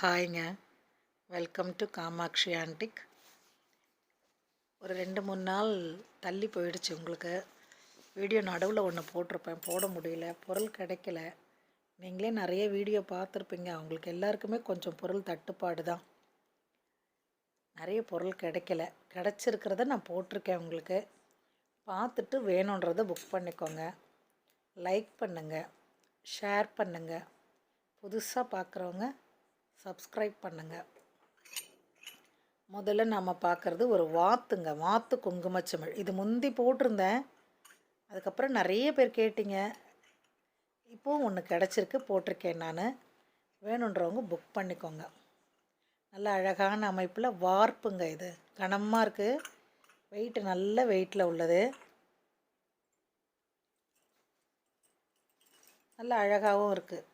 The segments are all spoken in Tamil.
ஹாய்ங்க. Welcome to Kamakshi antique. ஒரு 2-3 நாள் தள்ளி போயிடுச்சு. உங்களுக்கு வீடியோ நடுவில் ஒன்று போட்டிருப்பேன், போட முடியல, பொருள் கிடைக்கல. நீங்களே நிறைய வீடியோ பார்த்துருப்பீங்க. அவங்களுக்கு எல்லாருக்குமே கொஞ்சம் பொருள் தட்டுப்பாடு தான். நிறைய பொருள் கிடைக்கல. கிடச்சிருக்கிறத நான் போட்டிருக்கேன். உங்களுக்கு பார்த்துட்டு வேணுன்றதை புக் பண்ணிக்கோங்க. லைக் பண்ணுங்கள், ஷேர் பண்ணுங்கள். புதுசாக பார்க்குறவங்க சப்ஸ்கிரைப் பண்ணுங்கள். முதல்ல நம்ம பார்க்குறது ஒரு வாத்து குங்குமச்சிமிழ். இது முந்தி போட்டிருந்தேன். அதுக்கப்புறம் நிறைய பேர் கேட்டிங்க. இப்போவும் ஒன்று கிடச்சிருக்கு, போட்டிருக்கேன் நான். வேணுன்றவங்க புக் பண்ணிக்கோங்க. நல்ல அழகான அமைப்பில் வார்ப்புங்க. இது கனமாக இருக்குது. வெயிட்டு நல்ல வெயிட்டில் உள்ளது. நல்ல அழகாகவும் இருக்குது.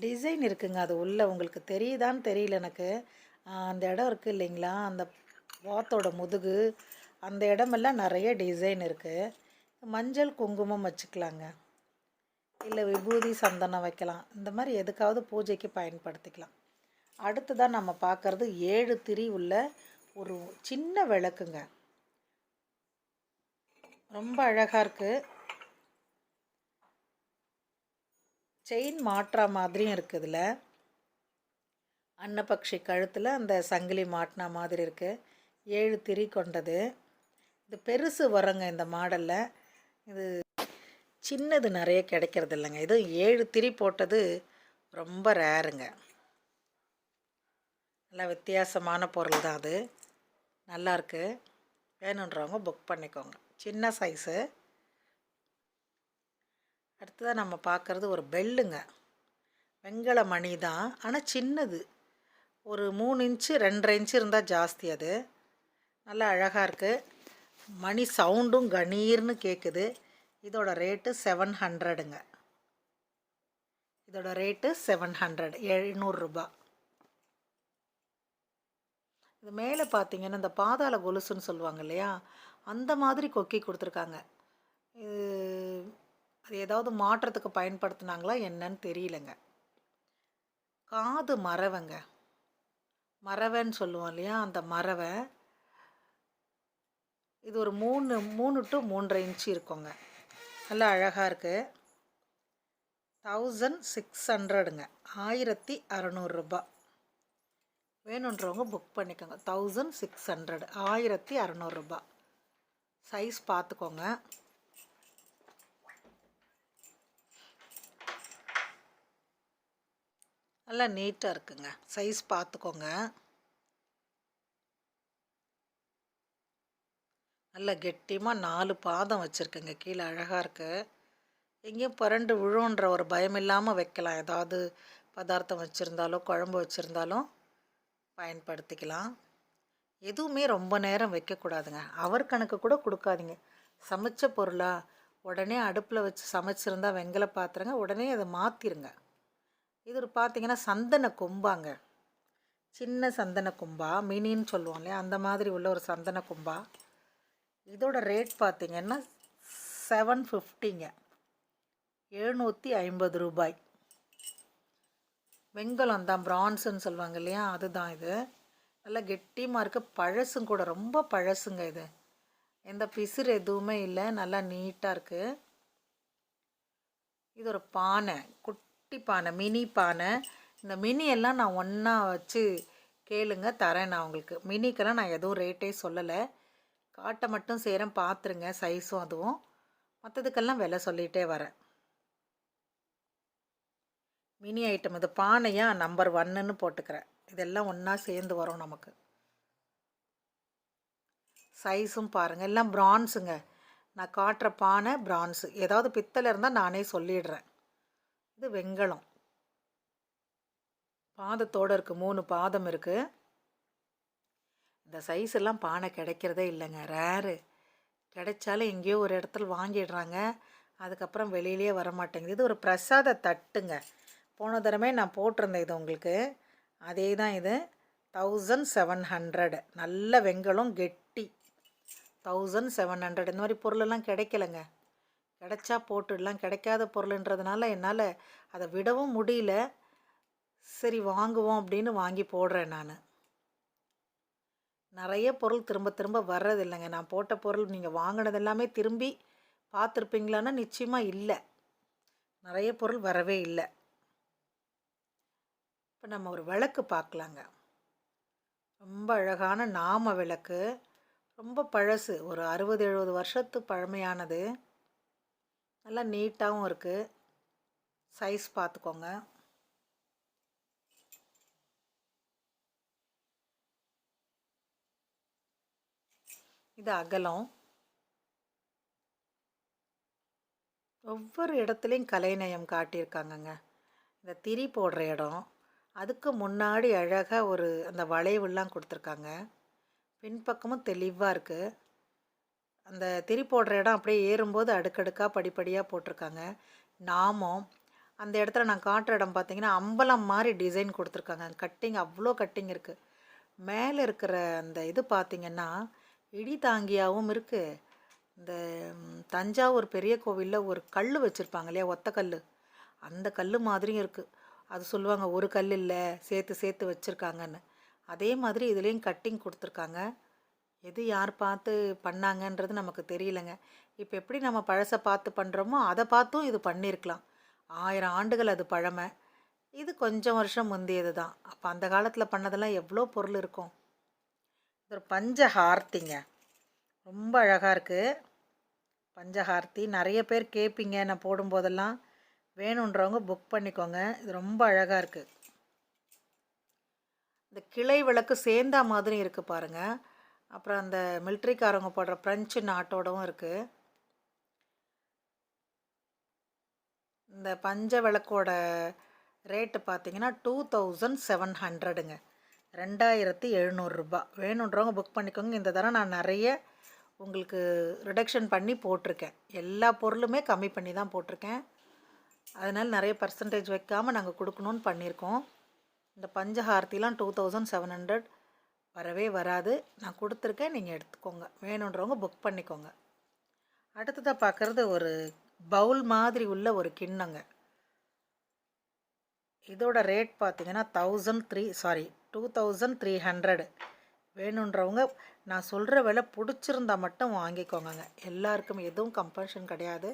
டிசைன் இருக்குங்க. அது உள்ளே உங்களுக்கு தெரியுதான்னு தெரியல எனக்கு. அந்த இடம் இருக்குது இல்லைங்களா, அந்த வாத்தோட முதுகு, அந்த இடமெல்லாம் நிறைய டிசைன் இருக்குது. மஞ்சள் குங்குமம் வச்சுக்கலாங்க, இல்லை விபூதி சந்தனம் வைக்கலாம். இந்த மாதிரி எதுக்காவது பூஜைக்கு பயன்படுத்திக்கலாம். அடுத்ததான் நம்ம பார்க்குறது 7 திரி உள்ள ஒரு சின்ன விளக்குங்க. ரொம்ப அழகாக இருக்குது. செயின் மாட்டுற மாதிரியும் இருக்குது. இதில் அன்னப்பக்ஷி கழுத்தில் அந்த சங்கிலி மாட்டினா மாதிரி இருக்குது. 7 திரி கொண்டது. இது பெருசு வருங்க இந்த மாடலில். இது சின்னது நிறைய கிடைக்கிறது இல்லைங்க. இது 7 திரி போட்டது ரொம்ப ரேருங்க. நல்லா வித்தியாசமான பொருள் தான் அது. நல்லாயிருக்கு. வேணுன்றவங்க புக் பண்ணிக்கோங்க. சின்ன சைஸு. அடுத்ததாக நம்ம பார்க்குறது ஒரு பெல்லுங்க. வெண்கல மணி தான், ஆனால் சின்னது. ஒரு 3 இன்ச்சு 2.5 இன்ச்சு இருந்தால் ஜாஸ்தி. அது நல்லா அழகாக இருக்குது. மணி சவுண்டும் கணீர்னு கேட்குது. இதோட ரேட்டு 700ங்க. இதோட ரேட்டு 700, 700 ரூபா. இது மேலே பார்த்தீங்கன்னா இந்த பாதாள கொலுசுன்னு சொல்லுவாங்க இல்லையா, அந்த மாதிரி கொக்கி கொடுத்துருக்காங்க. இது அது ஏதாவது மாற்றத்துக்கு பயன்படுத்தினாங்களா என்னன்னு தெரியலங்க. காது மரவைங்க, மரவைன்னு சொல்லுவோம் இல்லையா, அந்த மரவை. இது ஒரு 3 to 3.5 இன்ச்சு இருக்குங்க. நல்லா அழகாக இருக்குது. 1600ங்க, 1600 ரூபா. வேணுன்றவங்க புக் பண்ணிக்கோங்க. 1600, 1600 ரூபா. சைஸ் பார்த்துக்கோங்க. நல்லா நீட்டாக இருக்குங்க. சைஸ் பார்த்துக்கோங்க. நல்லா கெட்டியமாக 4 பாதம் வச்சுருக்குங்க. கீழே அழகாக இருக்குது. எங்கேயும் புரண்டு விழுன்ற ஒரு பயம் இல்லாமல் வைக்கலாம். ஏதாவது பதார்த்தம் வச்சுருந்தாலோ குழம்பு வச்சுருந்தாலும் பயன்படுத்திக்கலாம். எதுவுமே ரொம்ப நேரம் வைக்கக்கூடாதுங்க. அவர் கணக்கு கூட கொடுக்காதீங்க. சமைச்ச பொருளாக உடனே அடுப்பில் வச்சு சமைச்சிருந்தா வெங்கல பாத்திரங்க, உடனே அதை மாற்றிருங்க. இது ஒரு பார்த்திங்கன்னா சந்தன கொம்பாங்க. சின்ன சந்தன கொம்பா, மினின்னு சொல்லுவோம் இல்லையா, அந்த மாதிரி உள்ள ஒரு சந்தன கொம்பா. இதோட ரேட் பார்த்திங்கன்னா 750ங்க, 750 ரூபாய். வெண்கலம் தான், பிரான்ஸுன்னு சொல்லுவாங்க இல்லையா, அதுதான் இது. நல்லா கெட்டியமாக இருக்குது. பழசும் கூட, ரொம்ப பழசுங்க. இது எந்த பிசுறு எதுவுமே இல்லை. நல்லா நீட்டாக இருக்குது. இது ஒரு பானை, குட்டி பானை, மினி பானை. இந்த மினி எல்லாம் நான் ஒன்றா வச்சு கேளுங்க, தரேன் நான் உங்களுக்கு. மினிக்கெல்லாம் நான் எதுவும் ரேட்டே சொல்லலை, காட்ட மட்டும் செய்கிறேன். பார்த்துருங்க சைஸும் அதுவும். மற்றதுக்கெல்லாம் விலை சொல்லிகிட்டே வரேன். மினி ஐட்டம் இது. பானையாக நம்பர் 1ன்னு போட்டுக்கிறேன். இதெல்லாம் ஒன்றா சேர்ந்து வரும் நமக்கு. சைஸும் பாருங்கள், எல்லாம் பிரான்ஸுங்க. நான் காட்டுற பானை பிரான்ஸு. ஏதாவது பித்தளை இருந்தால் நானே சொல்லிடுறேன். இது வெண்கலம். பாதத்தோடு இருக்குது, 3 பாதம் இருக்குது. இந்த சைஸ் எல்லாம் பானை கிடைக்கிறதே இல்லைங்க, ரேரு. கிடைச்சாலும் எங்கேயோ ஒரு இடத்துல வாங்கிடுறாங்க, அதுக்கப்புறம் வெளியிலேயே வரமாட்டேங்குது. இது ஒரு பிரசாத தட்டுங்க. போன தடவை நான் போட்டிருந்தேன் இது உங்களுக்கு, அதே தான் இது. 1700. நல்ல வெண்கலம், கெட்டி. 1700. இந்த மாதிரி பொருளெல்லாம் கிடைக்கலைங்க. கிடைச்சா போட்டுடலாம், கிடைக்காத பொருளுன்றதுனால என்னால் அதை விடவும் முடியல. சரி வாங்குவோம் அப்படின்னு வாங்கி போடுறேன் நான். நிறைய பொருள் திரும்ப திரும்ப வர்றதில்லைங்க. நான் போட்ட பொருள் நீங்கள் வாங்கினது எல்லாமே திரும்பி பார்த்துருப்பீங்களான்னா நிச்சயமாக இல்லை. நிறைய பொருள் வரவே இல்லை. இப்போ நம்ம ஒரு விளக்கு பார்க்கலாங்க. ரொம்ப அழகான நாம விளக்கு. ரொம்ப பழசு, ஒரு 60-70 வருஷத்து பழமையானது. நல்லா நீட்டாகவும் இருக்குது. சைஸ் பார்த்துக்கோங்க. இது அகலம். ஒவ்வொரு இடத்துலையும் கலைநயம் காட்டியிருக்காங்கங்க. இந்த திரி போடுற இடம், அதுக்கு முன்னாடி அழகாக ஒரு அந்த வளைவுலாம் கொடுத்துருக்காங்க. பின்பக்கமும் தெளிவாக இருக்குது. அந்த திரி போடுற இடம் அப்படியே ஏறும்போது அடுக்கடுக்காக படிப்படியாக போட்டிருக்காங்க. நாமம் அந்த இடத்துல நான் காட்டுற இடம் பார்த்தீங்கன்னா அம்பலம் மாதிரி டிசைன் கொடுத்துருக்காங்க. கட்டிங் அவ்வளோ கட்டிங் இருக்குது. மேலே இருக்கிற அந்த இது பார்த்திங்கன்னா இடி தாங்கியாகவும் இருக்குது. இந்த தஞ்சாவூர் பெரிய கோவிலில் ஒரு கல் வச்சுருப்பாங்க இல்லையா, ஒத்த கல், அந்த கல் மாதிரியும் இருக்குது. அது சொல்லுவாங்க ஒரு கல் இல்லை, சேர்த்து சேர்த்து வச்சுருக்காங்கன்னு. அதே மாதிரி இதுலேயும் கட்டிங் கொடுத்துருக்காங்க. எது யார் பார்த்து பண்ணாங்கன்றது நமக்கு தெரியலைங்க. இப்போ எப்படி நம்ம பழசை பார்த்து பண்ணுறோமோ அதை பார்த்தும் இது பண்ணியிருக்கலாம். 1000 ஆண்டுகள் அது பழமை. இது கொஞ்சம் வருஷம் முந்தியது தான். அப்போ அந்த காலத்தில் பண்ணதெல்லாம் எவ்வளோ பொருள் இருக்கும். இது ஒரு பஞ்சஹார்த்திங்க. ரொம்ப அழகாக இருக்குது பஞ்சஹார்த்தி. நிறைய பேர் கேட்பீங்க நான் போடும்போதெல்லாம். வேணுன்றவங்க புக் பண்ணிக்கோங்க. இது ரொம்ப அழகாக இருக்குது. இந்த கிளை விளக்கு சேர்ந்தா மாதிரி இருக்குது பாருங்கள். அப்புறம் அந்த மிலிட்ரிக்காரங்க போடுற ஃப்ரெஞ்சு நாட்டோடவும் இருக்குது. இந்த பஞ்ச விளக்கோட ரேட்டு பார்த்தீங்கன்னா 2700ங்க. 2700 ரூபா. வேணுன்றவங்க புக் பண்ணிக்கோங்க. இந்த தடவை நான் நிறைய உங்களுக்கு ரிடக்ஷன் பண்ணி போட்டிருக்கேன். எல்லா பொருளுமே கம்மி பண்ணி தான் போட்டிருக்கேன். அதனால் நிறைய பர்சன்டேஜ் வைக்காமல் நாங்கள் கொடுக்கணுன்னு பண்ணியிருக்கோம். இந்த பஞ்சஹார்த்திலாம் 2700 வரவே வராது. நான் கொடுத்துருக்கேன், நீங்கள் எடுத்துக்கோங்க. வேணுன்றவங்க புக் பண்ணிக்கோங்க. அடுத்ததாக பார்க்குறது ஒரு பவுல் மாதிரி உள்ள ஒரு கிண்ணங்க. இதோட ரேட் பார்த்தீங்கன்னா 2300. வேணுன்றவங்க நான் சொல்கிற விலை பிடிச்சிருந்தா மட்டும் வாங்கிக்கோங்க. எல்லாருக்கும் எதுவும் கம்பல்ஷன் கிடையாது.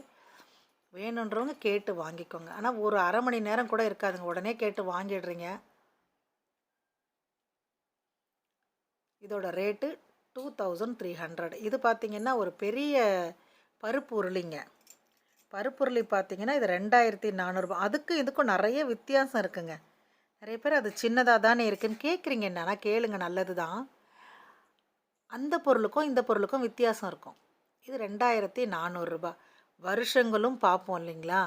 வேணுன்றவங்க கேட்டு வாங்கிக்கோங்க. ஆனால் ஒரு அரை மணி நேரம் கூட இருக்காதுங்க, உடனே கேட்டு வாங்கிடுறீங்க. இதோட ரேட்டு 2300. இது பார்த்திங்கன்னா ஒரு பெரிய பருப்பு உருளிங்க. பருப்பு உருளி பார்த்திங்கன்னா இது 2400. அதுக்கும் இதுக்கும் நிறைய வித்தியாசம் இருக்குங்க. நிறைய பேர் அது சின்னதாக தானே இருக்குதுன்னு கேட்குறீங்க. என்னன்னா கேளுங்க, நல்லது தான். அந்த பொருளுக்கும் இந்த பொருளுக்கும் வித்தியாசம் இருக்கும். இது 2400 வருஷங்களும் பார்ப்போம் இல்லைங்களா,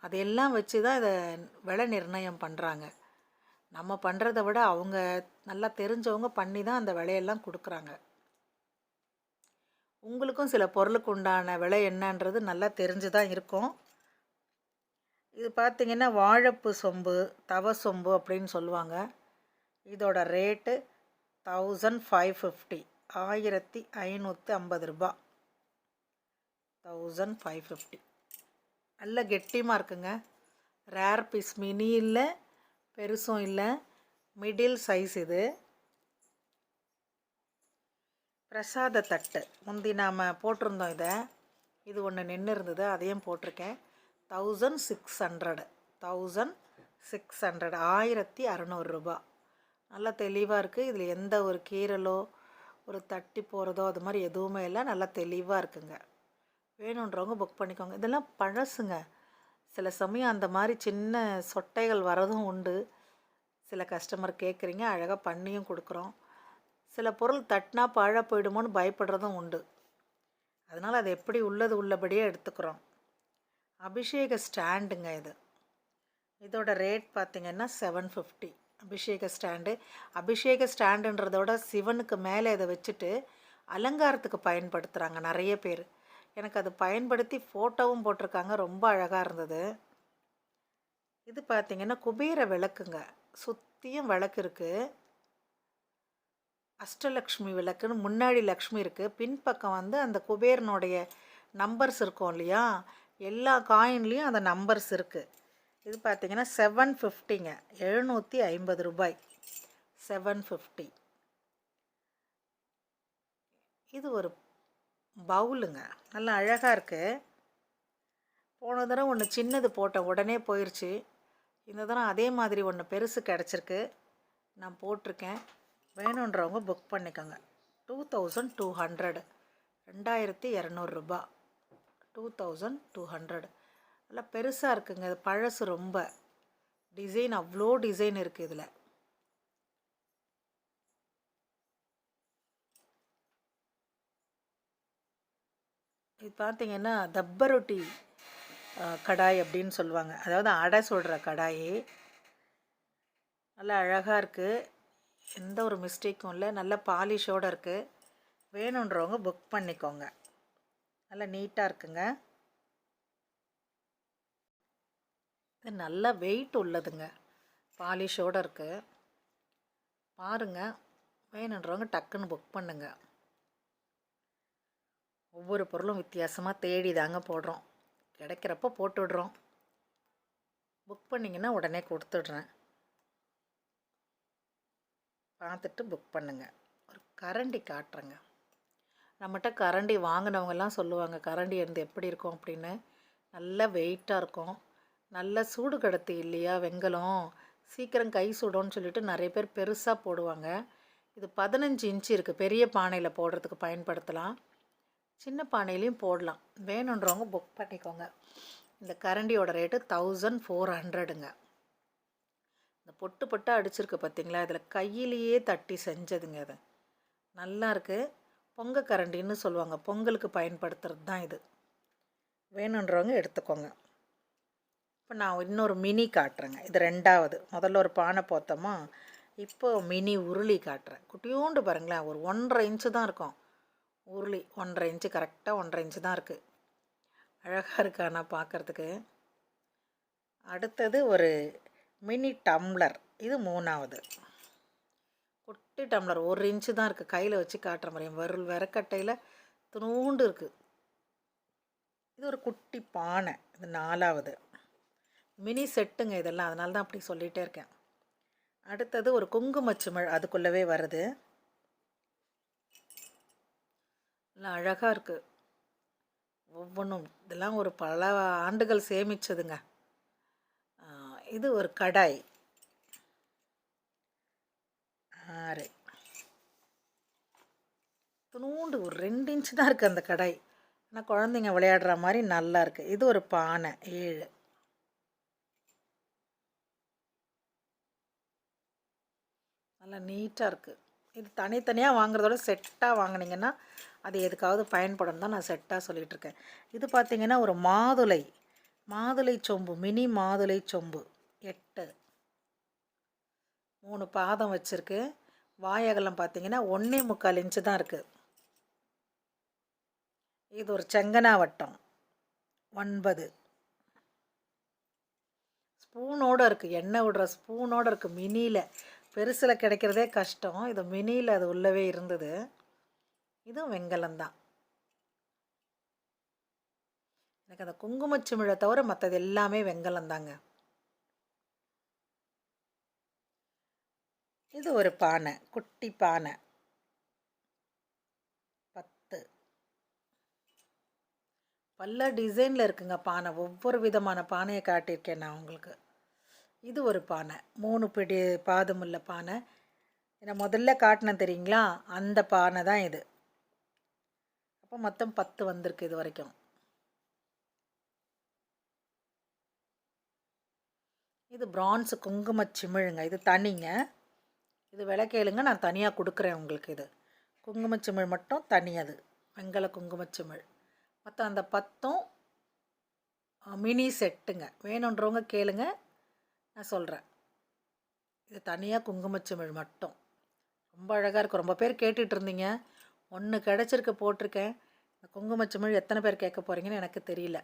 அதையெல்லாம் வச்சு தான் இதை விலை நிர்ணயம் பண்ணுறாங்க. நம்ம பண்ணுறத விட அவங்க நல்லா தெரிஞ்சவங்க பண்ணி தான் அந்த விலையெல்லாம் கொடுக்குறாங்க. உங்களுக்கும் சில பொருளுக்கு உண்டான விலை என்னன்றது நல்லா தெரிஞ்சு தான் இருக்கும். இது பார்த்திங்கன்னா வாழைப்பு சொம்பு, தவ சொம்பு அப்படின்னு சொல்லுவாங்க. இதோட ரேட்டு 1550. 1550 ரூபா. 1550. நல்ல கெட்டியமாக இருக்குங்க. ரேர் பீஸ், மினி இல்லை, பெருசும் இல்லை, மிடில் சைஸ். இது பிரசாத தட்டு. முந்தி நாம் போட்டிருந்தோம் இதை. இது ஒன்று நின்று இருந்தது, அதையும் போட்டிருக்கேன். 1600. 1600 ரூபா. நல்லா தெளிவாக இருக்குது. இதில் எந்த ஒரு கீரலோ ஒரு தட்டி போகிறதோ அது மாதிரி எதுவுமே இல்லை. நல்லா தெளிவாக இருக்குங்க. வேணுன்றவங்க புக் பண்ணிக்கோங்க. இதெல்லாம் பழசுங்க. சில சமயம் அந்த மாதிரி சின்ன சொட்டைகள் வரதும் உண்டு. சில கஸ்டமர் கேட்குறீங்க, அழகாக பண்ணியும் கொடுக்குறோம். சில பொருள் தட்டினா பாழாக போயிடுமோன்னு பயப்படுறதும் உண்டு. அதனால் அதை எப்படி உள்ளது உள்ளபடியே எடுத்துக்கிறோம். அபிஷேக ஸ்டாண்டுங்க இது. இதோட ரேட் பார்த்திங்கன்னா 750. அபிஷேக ஸ்டாண்டு. அபிஷேக ஸ்டாண்டுன்றதோட சிவனுக்கு மேலே இதை வச்சுட்டு அலங்காரத்துக்கு பயன்படுத்துகிறாங்க நிறைய பேர். எனக்கு அது பயன்படுத்தி ஃபோட்டோவும் போட்டிருக்காங்க. ரொம்ப அழகாக இருந்தது. இது பார்த்திங்கன்னா குபேர விளக்குங்க. சுற்றியும் விளக்கு இருக்குது. அஷ்டலக்ஷ்மி விளக்குன்னு முன்னாடி லக்ஷ்மி இருக்குது, பின்பக்கம் வந்து அந்த குபேரனுடைய நம்பர்ஸ் இருக்கும் இல்லையா, எல்லா காயின்லேயும் அந்த நம்பர்ஸ் இருக்குது. இது பார்த்திங்கன்னா 750ங்க, 750 ரூபாய், 750. இது ஒரு பவுலுங்க, நல்லா அழகாக இருக்குது. போன தடவை ஒன்று சின்னது போட்டேன், உடனே போயிடுச்சு. இந்த தடவை அதே மாதிரி ஒன்று பெருசு கிடச்சிருக்கு, நான் போட்டிருக்கேன். வேணுன்றவங்க புக் பண்ணிக்கோங்க. 2200, 2200 ரூபா, 2200. நல்லா பெருசாக இருக்குங்க. இது பழசு ரொம்ப. டிசைன் அவ்வளோ டிசைன் இருக்குது இதில். இது பார்த்திங்கன்னா தப்ப ரொட்டி கடாய் அப்படின்னு சொல்லுவாங்க, அதாவது அடை சொல்கிற கடாய். நல்லா அழகாக இருக்குது, எந்த ஒரு மிஸ்டேக்கும் இல்லை, நல்ல பாலிஷோடு இருக்குது. வேணுன்றவங்க புக் பண்ணிக்கோங்க. நல்லா நீட்டாக இருக்குங்க. இது நல்ல வெயிட் உள்ளதுங்க, பாலிஷோடு இருக்குது. பாருங்கள், வேணுன்றவங்க டக்குன்னு புக் பண்ணுங்க. ஒவ்வொரு பொருளும் வித்தியாசமாக தேடி தாங்க போடுறோம், கிடைக்கிறப்ப போட்டுடுறோம். புக் பண்ணிங்கன்னா உடனே கொடுத்துட்றேன், பார்த்துட்டு புக் பண்ணுங்கள். ஒரு கரண்டி காட்டுறேங்க. நம்மகிட்ட கரண்டி வாங்கினவங்கெல்லாம் சொல்லுவாங்க கரண்டி இருந்து எப்படி இருக்கும் அப்படின்னு. நல்ல வெயிட்டாக இருக்கும், நல்ல சூடு கடத்தி இல்லையா வெங்கலம், சீக்கிரம் கை சுடும்னு சொல்லிட்டு நிறைய பேர் பெருசாக போடுவாங்க. இது 15 இன்ச்சு இருக்குது, பெரிய பானையில் போடுறதுக்கு பயன்படுத்தலாம், சின்ன பானையிலையும் போடலாம். வேணுன்றவங்க புக் பண்ணிக்கோங்க. இந்த கரண்டியோட ரேட்டு 1400ங்க. இந்த பொட்டு பொட்டாக அடிச்சிருக்கு பார்த்தீங்களா, இதில் கையிலேயே தட்டி செஞ்சதுங்க. அது நல்லா இருக்குது. பொங்க கரண்டின்னு சொல்லுவாங்க, பொங்கலுக்கு பயன்படுத்துகிறது தான் இது. வேணுன்றவங்க எடுத்துக்கோங்க. இப்போ நான் இன்னொரு மினி காட்டுறேங்க. இது ரெண்டாவது. முதல்ல ஒரு பானை போத்தோமா, இப்போது மினி உருளி காட்டுறேன். குட்டியோண்டு பாருங்களேன், ஒரு 1.5 இன்ச்சு தான் இருக்கும் உருளி. 1.5 இன்ச்சு, கரெக்டாக 1.5 இன்ச்சு தான் இருக்குது. அழகாக இருக்கு ஆனால் பார்க்குறதுக்கு. அடுத்தது ஒரு மினி டம்ளர், இது மூணாவது. குட்டி டம்ளர் 1 இன்ச்சு தான் இருக்குது, கையில் வச்சு காட்டுற மாதிரி விறக்கட்டையில் துணூண்டு இருக்குது. இது ஒரு குட்டி பானை, இது நாலாவது. மினி செட்டுங்க இதெல்லாம், அதனால தான் அப்படி சொல்லிகிட்டே இருக்கேன். அடுத்தது ஒரு குங்குமச்சிமிழ், அதுக்குள்ளவே வருது. நல்லா அழகாக இருக்குது ஒவ்வொன்றும். இதெல்லாம் ஒரு பல ஆண்டுகள் சேமிச்சதுங்க. இது ஒரு கடாய், 6. துணூண்டு ஒரு 2 இன்ச்சு தான் இருக்குது அந்த கடாய், ஆனால் குழந்தைங்க விளையாடுற மாதிரி நல்லா இருக்குது. இது ஒரு பானை, 7. நல்லா நீட்டாக இருக்குது. இது தனித்தனியாக வாங்குறதோட செட்டாக வாங்கினீங்கன்னா அது எதுக்காவது பயன்படும் தான் நான் செட்டாக சொல்லிகிட்ருக்கேன். இது பார்த்திங்கன்னா ஒரு மாதுளை சொம்பு, மினி மாதுளை சொம்பு, 8. 3 பாதம் வச்சுருக்கு. வாயகலம் பார்த்திங்கன்னா 1.25 இன்ச்சு தான் இருக்குது. இது ஒரு செங்கனாவட்டம், 9. ஸ்பூனோடு இருக்குது, எண்ணெய் விடுற ஸ்பூனோடு இருக்குது. மினியில், பெருசில் கிடைக்கிறதே கஷ்டம், இது மினியில் அது உள்ளவே இருந்தது. இதுவும் வெங்கலம்தான். எனக்கு அந்த குங்குமச்சிமிழை தவிர மற்றது எல்லாமே வெங்கலம்தாங்க. இது ஒரு பானை, குட்டி பானை, 10. பல டிசைனில் இருக்குங்க பானை, ஒவ்வொரு விதமான பானையை காட்டியிருக்கேன் நான் உங்களுக்கு. இது ஒரு பானை, 3 பிடி பாதமுள்ள பானை. இதை முதல்ல காட்டினேன் தெரியுங்களா, அந்த பானை தான் இது. அப்போ மொத்தம் 10 வந்திருக்கு இது வரைக்கும். இது பிரான்ஸு குங்குமச்சிமிழுங்க, இது தனிங்க. இது விலை கேளுங்க, நான் தனியாக கொடுக்குறேன் உங்களுக்கு. இது குங்குமச்சிமிழ் மட்டும் தனி, அது வெங்கல குங்குமச்சிமிழ். மற்ற அந்த 10ம் மினி செட்டுங்க. வேணுன்றவங்க கேளுங்க, நான் சொல்கிறேன். இது தனியாக குங்குமச்சிமிழ் மட்டும். ரொம்ப அழகாக இருக்கும். ரொம்ப பேர் கேட்டுட்டு இருந்தீங்க, ஒன்று கிடச்சிருக்கு போட்டிருக்கேன். இந்த குங்குமச்சிமிழ் எத்தனை பேர் கேட்க போகிறீங்கன்னு எனக்கு தெரியல.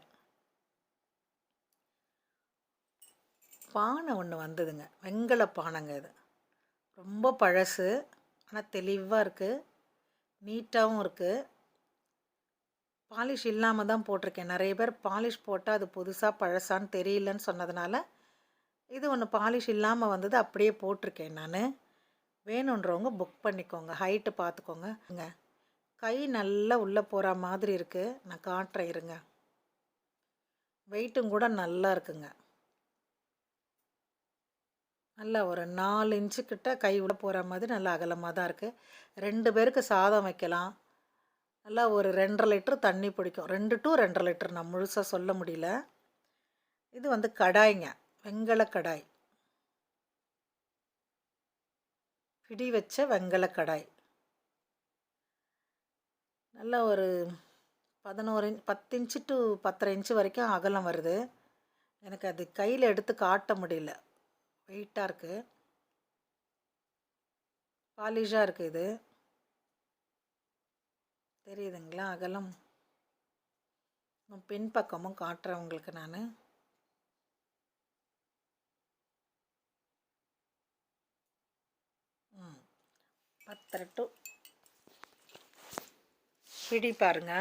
பானை ஒன்று வந்ததுங்க, வெங்கல பானைங்க. இது ரொம்ப பழசு, ஆனால் தெளிவாக இருக்குது, நீட்டாகவும் இருக்குது. பாலிஷ் இல்லாமல் தான் போட்டிருக்கேன். நிறைய பேர் பாலிஷ் போட்டால் அது புதுசாக பழசான்னு தெரியலன்னு சொன்னதுனால இது ஒன்று பாலிஷ் இல்லாமல் வந்தது, அப்படியே போட்டிருக்கேன் நான். வேணுன்றவங்க புக் பண்ணிக்கோங்க. ஹைட்டு பார்த்துக்கோங்க. கை நல்லா உள்ளே போகிற மாதிரி இருக்குது. நான் காட்டுறேன் இருங்க. வெயிட்டும் கூட நல்லா இருக்குங்க. நல்லா ஒரு 4 இன்ச்சு கிட்ட கை உள்ள போகிற மாதிரி நல்லா அகலமாக தான் இருக்குது. 2 பேருக்கு சாதம் வைக்கலாம். நல்லா ஒரு 2.5 லிட்டர் தண்ணி பிடிக்கும். 2 to 2.5 லிட்டர், நான் முழுசாக சொல்ல முடியல. இது வந்து கடாய்ங்க, வெங்கல கடாய், பிடி வச்ச வெங்கல கடாய். நல்லா ஒரு 10 இன்ச்சு டு 10.5 இன்ச்சு வரைக்கும் அகலம் வருது. எனக்கு அது கையில் எடுத்து காட்ட முடியல, வெயிட்டாக இருக்குது, பாலிஷாக இருக்குது. இது தெரியுதுங்களா அகலம்? பின்பக்கமும் காட்டுறேன் உங்களுக்கு நான். பத்தரை பிடி பாருங்க.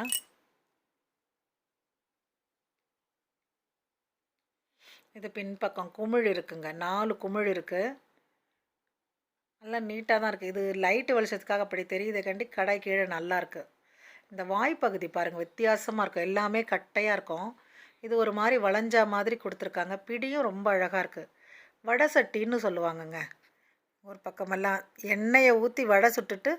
இது பின்பக்கம் குமிழ் இருக்குங்க, 4 குமிழ் இருக்குது. நல்லா நீட்டாக தான் இருக்குது. இது லைட்டு வெளிச்சத்துக்காக அப்படி தெரியுது கண்டி கடாய் கீழே நல்லா இருக்குது. இந்த வாய்ப்பகுதி பாருங்கள், வித்தியாசமாக இருக்கும். எல்லாமே கட்டையாக இருக்கும். இது ஒரு மாதிரி வளைஞ்சா மாதிரி கொடுத்துருக்காங்க. பிடியும் ரொம்ப அழகாக இருக்குது. வடை சட்டின்னு சொல்லுவாங்கங்க. ஒரு பக்கமெல்லாம் எண்ணெயை ஊற்றி வடை சுட்டுட்டு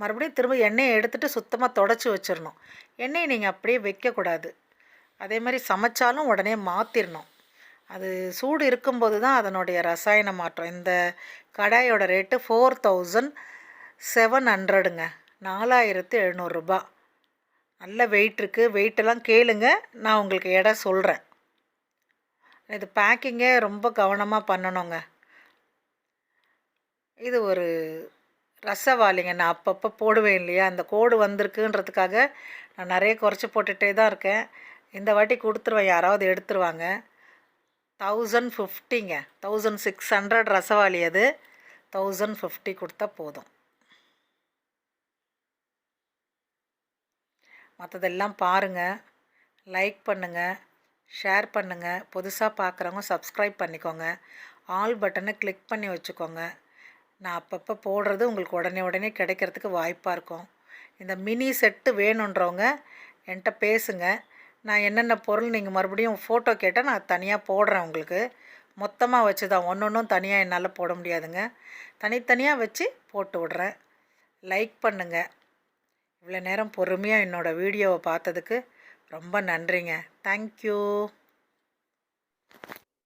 மறுபடியும் திரும்ப எண்ணெயை எடுத்துகிட்டு சுத்தமாக தொடச்சி வச்சிடணும். எண்ணெயை நீங்கள் அப்படியே வைக்கக்கூடாது. அதே மாதிரி சமைச்சாலும் உடனே மாற்றிடணும். அது சூடு இருக்கும்போது தான் அதனுடைய ரசாயன மாற்றம். இந்த கடாயோட ரேட்டு 4700ங்க, 4700 ரூபா. நல்ல வெயிட் இருக்குது. வெயிட்டெல்லாம் கேளுங்க, நான் உங்களுக்கு எடை சொல்கிறேன். இது பேக்கிங்கே ரொம்ப கவனமாக பண்ணணுங்க. இது ஒரு ரசவாளிங்க, நான் அப்பப்போ போடுவேன் இல்லையா, அந்த கோடு வந்திருக்குன்றதுக்காக நான் நிறைய குறைச்சி போட்டுகிட்டே தான் இருக்கேன். இந்த வாட்டி கொடுத்துருவேன், யாராவது எடுத்துருவாங்க. 1050ங்க, 1600 ரசவாளி. அது 1050 கொடுத்தா போதும். மற்றதெல்லாம் பாருங்கள், லைக் பண்ணுங்கள், ஷேர் பண்ணுங்கள். புதுசாக பார்க்குறவங்க சப்ஸ்கிரைப் பண்ணிக்கோங்க. ஆல் பட்டனை கிளிக் பண்ணி வச்சுக்கோங்க. நான் அப்பப்போ போடுறது உங்களுக்கு உடனே கிடைக்கிறதுக்கு வாய்ப்பாக இருக்கும். இந்த மினி செட்டு வேணுன்றவங்க என்கிட்ட பேசுங்க. நான் என்னென்ன பொருள் நீங்கள் மறுபடியும் ஃபோட்டோ கேட்டால் நான் தனியாக போடுறேன் உங்களுக்கு. மொத்தமாக வச்சு தான், ஒன்றும் தனியாக என்னால் போட முடியாதுங்க. தனித்தனியாக வச்சு போட்டு விட்றேன். லைக் பண்ணுங்கள். இவ்வளோ நேரம் பொறுமையாக என்னோடய வீடியோவை பார்த்ததுக்கு ரொம்ப நன்றிங்க. தேங்க்யூ.